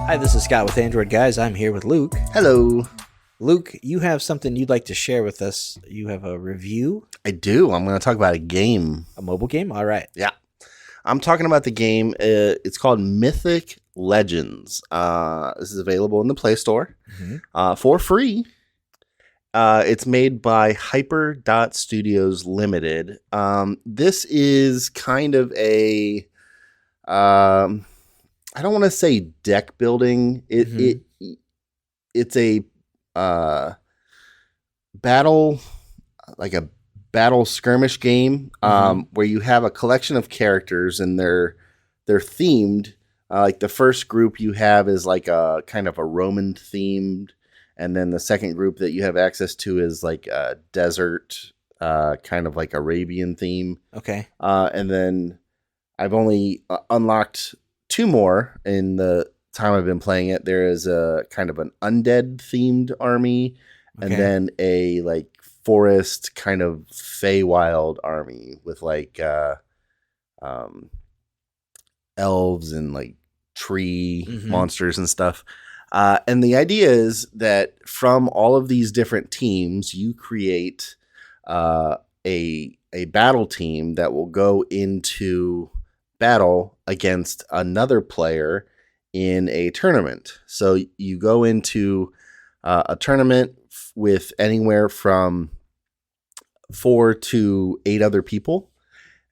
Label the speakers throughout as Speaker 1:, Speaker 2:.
Speaker 1: Hi, this is Scott with Android Guys. I'm here with Luke.
Speaker 2: Hello.
Speaker 1: Luke, you have something you'd like to share with us. You have a review?
Speaker 2: I do. I'm going to talk about a game.
Speaker 1: A mobile game? All right.
Speaker 2: Yeah. I'm talking about the game. It's called Mythic Legends. This is available in the Play Store for free. It's made by Hyper Studios Limited. This is kind of a... I don't want to say deck building. It's a battle, like a battle skirmish game, where you have a collection of characters and they're themed. Like the first group you have is like a kind of a Roman themed, and then the second group that you have access to is like a desert, kind of like Arabian theme.
Speaker 1: Okay.
Speaker 2: And then I've only unlocked 2 more in the time I've been playing it. There is a kind of an undead themed army, and then a like forest kind of Feywild army with like elves and like tree monsters and stuff. And the idea is that from all of these different teams, you create a battle team that will go into battle against another player in a tournament. So you go into a tournament with anywhere from 4 to 8 other people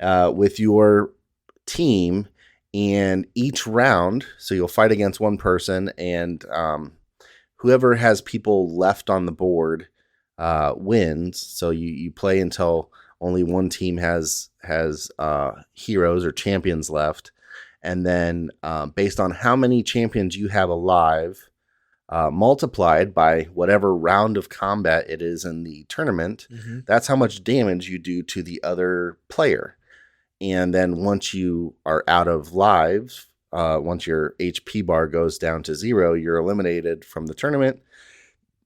Speaker 2: with your team, and each round, so you'll fight against one person, and whoever has people left on the board wins. So you play until only one team has heroes or champions left. And then based on how many champions you have alive, multiplied by whatever round of combat it is in the tournament, that's how much damage you do to the other player. And then once you are out of lives, once your HP bar goes down to 0, you're eliminated from the tournament.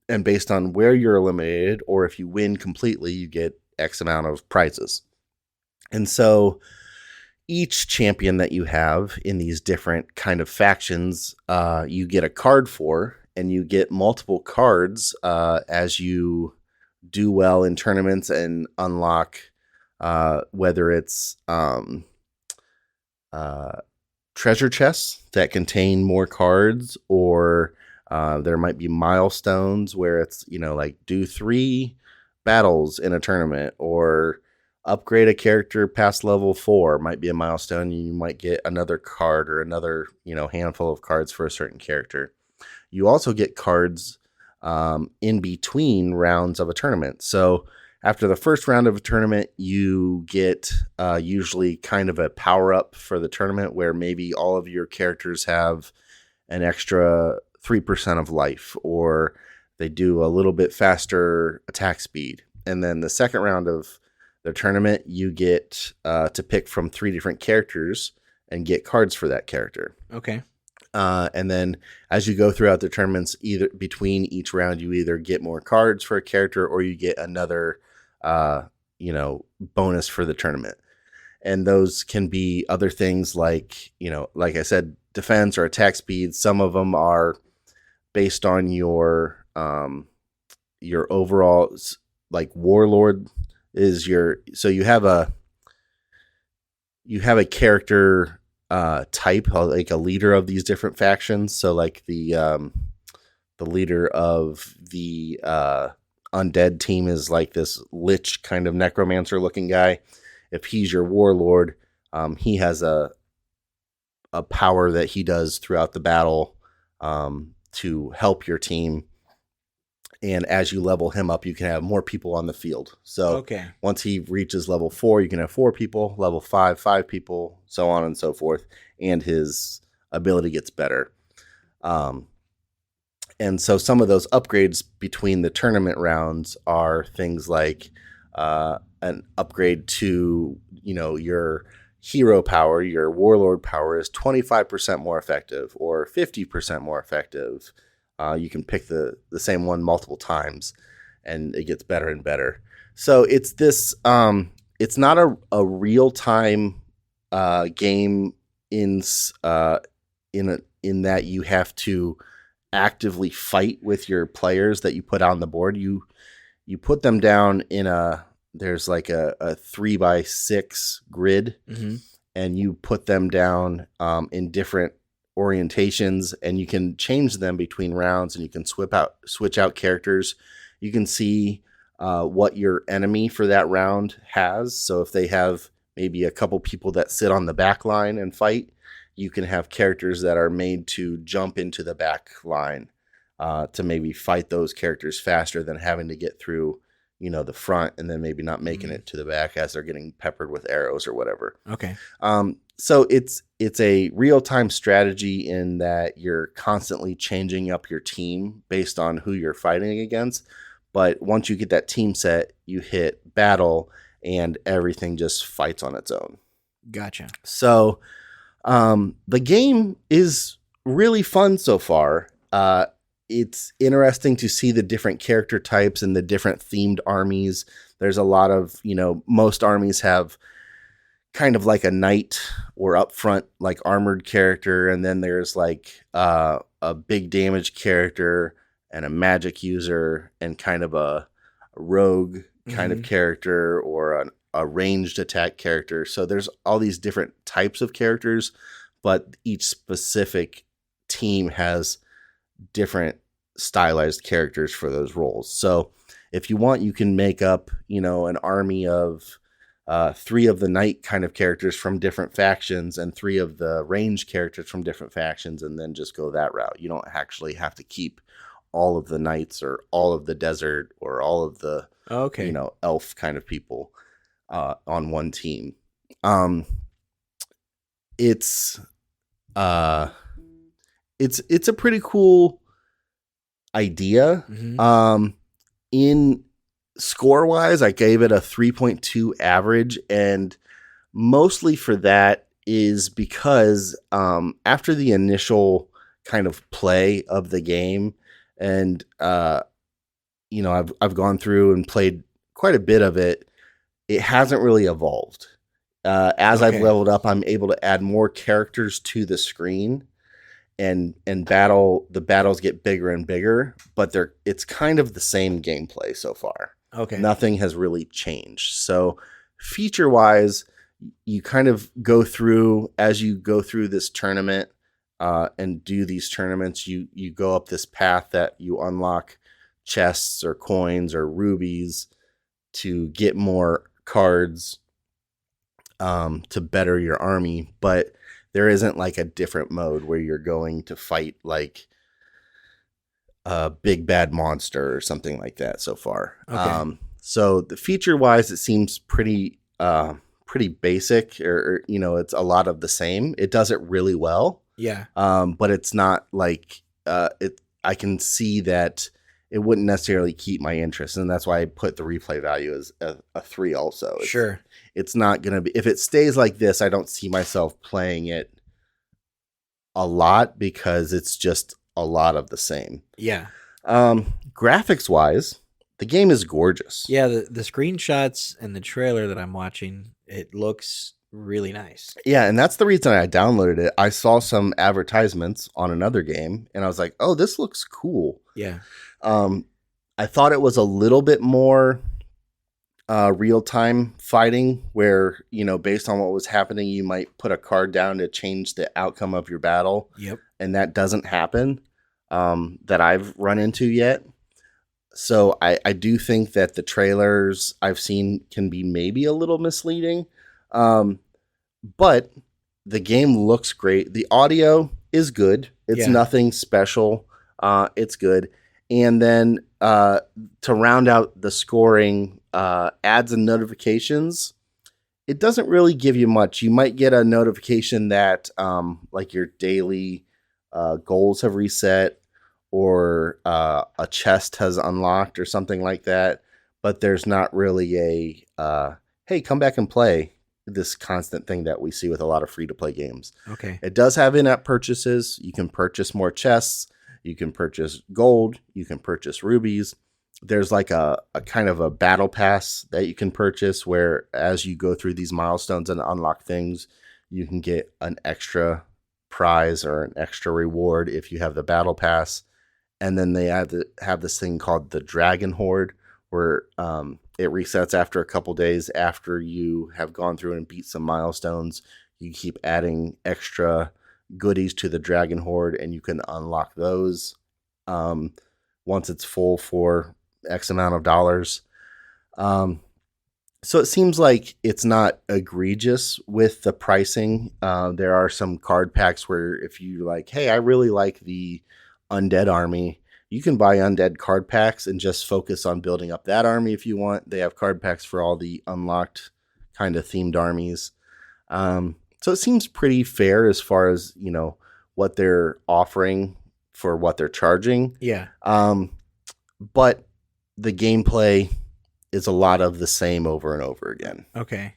Speaker 2: And based on where you're eliminated, or if you win completely, you get X amount of prizes. And so each champion that you have in these different kind of factions, you get a card for, and you get multiple cards as you do well in tournaments and unlock, whether it's treasure chests that contain more cards, or there might be milestones where it's, like do 3 battles in a tournament, or upgrade a character past level 4 might be a milestone. You might get another card or another, handful of cards for a certain character. You also get cards in between rounds of a tournament. So after the first round of a tournament, you get usually kind of a power up for the tournament, where maybe all of your characters have an extra 3% of life, or they do a little bit faster attack speed. And then the second round of the tournament, you get to pick from 3 different characters and get cards for that character.
Speaker 1: Okay.
Speaker 2: And then as you go throughout the tournaments, either between each round, you either get more cards for a character, or you get another, bonus for the tournament. And those can be other things like, like I said, defense or attack speed. Some of them are based on your overall, like warlord is so you have a character type, like a leader of these different factions. So like the leader of the undead team is like this lich kind of necromancer looking guy. If he's your warlord, he has a power that he does throughout the battle to help your team. And as you level him up, you can have more people on the field. So once he reaches level 4, you can have 4 people, level 5, 5 people, so on and so forth. And his ability gets better. And so some of those upgrades between the tournament rounds are things like an upgrade to, your hero power, your warlord power is 25% more effective or 50% more effective. You can pick the same one multiple times, and it gets better and better. So it's this. It's not a real time game in in that you have to actively fight with your players that you put on the board. You put them down in there's like a 3x6 grid, and you put them down in different orientations, and you can change them between rounds, and you can switch out characters. You can see what your enemy for that round has. So if they have maybe a couple people that sit on the back line and fight, you can have characters that are made to jump into the back line to maybe fight those characters faster than having to get through, the front and then maybe not making it to the back as they're getting peppered with arrows or whatever.
Speaker 1: Okay.
Speaker 2: So it's a real-time strategy in that you're constantly changing up your team based on who you're fighting against. But once you get that team set, you hit battle and everything just fights on its own.
Speaker 1: Gotcha.
Speaker 2: So the game is really fun so far. It's interesting to see the different character types and the different themed armies. There's a lot of, most armies have kind of like a knight or up front, like armored character. And then there's like a big damage character and a magic user and kind of a rogue kind of character or a ranged attack character. So there's all these different types of characters, but each specific team has different stylized characters for those roles. So if you want, you can make up, an army of 3 of the knight kind of characters from different factions and 3 of the range characters from different factions, and then just go that route. You don't actually have to keep all of the knights or all of the desert or all of the, elf kind of people on one team. It's a pretty cool idea. In score wise, I gave it a 3.2 average, and mostly for that is because after the initial kind of play of the game, and I've gone through and played quite a bit of it, it hasn't really evolved. As I've leveled up, I'm able to add more characters to the screen, and the battles get bigger and bigger, but it's kind of the same gameplay so far.
Speaker 1: Okay.
Speaker 2: Nothing has really changed. So feature wise, you kind of go through, as you go through this tournament and do these tournaments, you go up this path that you unlock chests or coins or rubies to get more cards to better your army. But there isn't like a different mode where you're going to fight like a big bad monster or something like that so far.
Speaker 1: Okay.
Speaker 2: So the feature wise, it seems pretty basic, or it's a lot of the same. It does it really well.
Speaker 1: Yeah.
Speaker 2: But it's not like I can see that it wouldn't necessarily keep my interest, and that's why I put the replay value as a 3 also.
Speaker 1: Sure.
Speaker 2: It's not going to be, if it stays like this, I don't see myself playing it a lot because it's just a lot of the same.
Speaker 1: Yeah.
Speaker 2: Graphics wise, the game is gorgeous.
Speaker 1: Yeah. The screenshots and the trailer that I'm watching, it looks really nice.
Speaker 2: Yeah. And that's the reason I downloaded it. I saw some advertisements on another game and I was like, oh, this looks cool.
Speaker 1: Yeah.
Speaker 2: I thought it was a little bit more real-time fighting where, based on what was happening, you might put a card down to change the outcome of your battle.
Speaker 1: Yep.
Speaker 2: And that doesn't happen that I've run into yet. So I do think that the trailers I've seen can be maybe a little misleading. But the game looks great. The audio is good. It's nothing special. It's good. And then to round out the scoring, ads and notifications, it doesn't really give you much. You might get a notification that like your daily goals have reset or a chest has unlocked or something like that. But there's not really a, hey, come back and play, this constant thing that we see with a lot of free-to-play games.
Speaker 1: Okay.
Speaker 2: It does have in-app purchases. You can purchase more chests. You can purchase gold. You can purchase rubies. There's like a kind of a battle pass that you can purchase where as you go through these milestones and unlock things, you can get an extra prize or an extra reward if you have the battle pass. And then they have this thing called the Dragon Horde, where it resets after a couple days after you have gone through and beat some milestones. You keep adding extra goodies to the Dragon Horde, and you can unlock those once it's full for X amount of dollars. So it seems like it's not egregious with the pricing. There are some card packs where if you like, hey, I really like the undead army, you can buy undead card packs and just focus on building up that army if you want. They have card packs for all the unlocked kind of themed armies. So it seems pretty fair as far as, what they're offering for what they're charging.
Speaker 1: Yeah.
Speaker 2: But the gameplay is a lot of the same over and over again.
Speaker 1: Okay.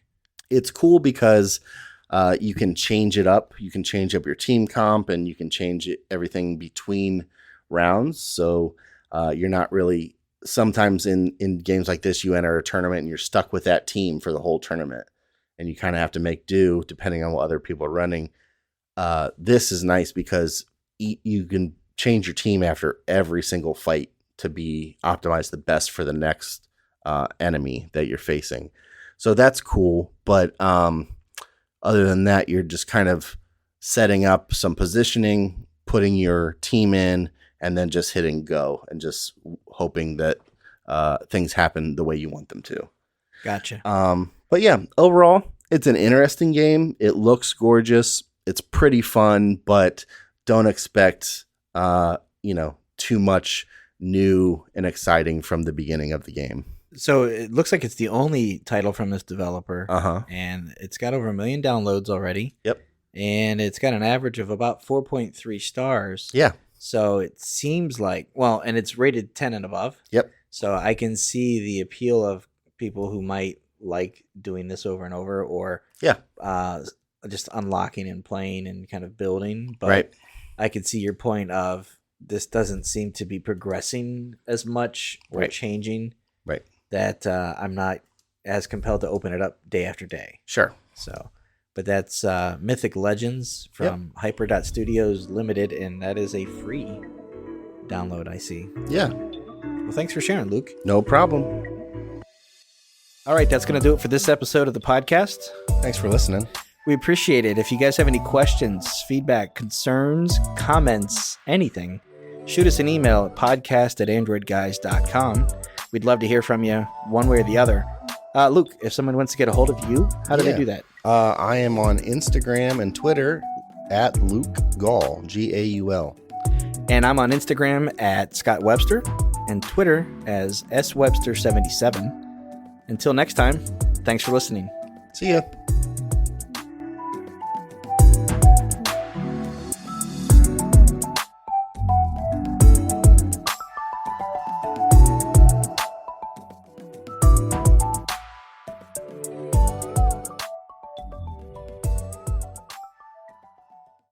Speaker 2: It's cool because you can change it up. You can change up your team comp, and you can change everything between rounds. So you're not really, sometimes in games like this, you enter a tournament and you're stuck with that team for the whole tournament, and you kind of have to make do depending on what other people are running. This is nice because you can change your team after every single fight to be optimized the best for the next enemy that you're facing. So that's cool. But other than that, you're just kind of setting up some positioning, putting your team in, and then just hitting go and just hoping that things happen the way you want them to.
Speaker 1: Gotcha.
Speaker 2: But yeah, overall, it's an interesting game. It looks gorgeous. It's pretty fun, but don't expect, too much new and exciting from the beginning of the game.
Speaker 1: So it looks like it's the only title from this developer.
Speaker 2: Uh-huh.
Speaker 1: And it's got over 1 million downloads already.
Speaker 2: Yep.
Speaker 1: And it's got an average of about 4.3 stars.
Speaker 2: Yeah.
Speaker 1: So it seems like, well, and it's rated 10 and above.
Speaker 2: Yep.
Speaker 1: So I can see the appeal of people who might like doing this over and over, or just unlocking and playing and kind of building. But
Speaker 2: right.
Speaker 1: I could see your point of this doesn't seem to be progressing as much or
Speaker 2: right.
Speaker 1: changing.
Speaker 2: Right.
Speaker 1: That I'm not as compelled to open it up day after day.
Speaker 2: Sure.
Speaker 1: So, but that's Mythic Legends from Hyper.Studios Limited, and that is a free download, I see.
Speaker 2: Yeah.
Speaker 1: Well, thanks for sharing, Luke.
Speaker 2: No problem.
Speaker 1: All right, that's going to do it for this episode of the podcast.
Speaker 2: Thanks for listening.
Speaker 1: We appreciate it. If you guys have any questions, feedback, concerns, comments, anything, shoot us an email at podcast@AndroidGuys.com. We'd love to hear from you one way or the other. Luke, if someone wants to get a hold of you, how do they do that?
Speaker 2: I am on Instagram and Twitter at Luke Gaul, Gaul.
Speaker 1: And I'm on Instagram at Scott Webster and Twitter as SWebster77. Until next time, thanks for listening.
Speaker 2: See ya.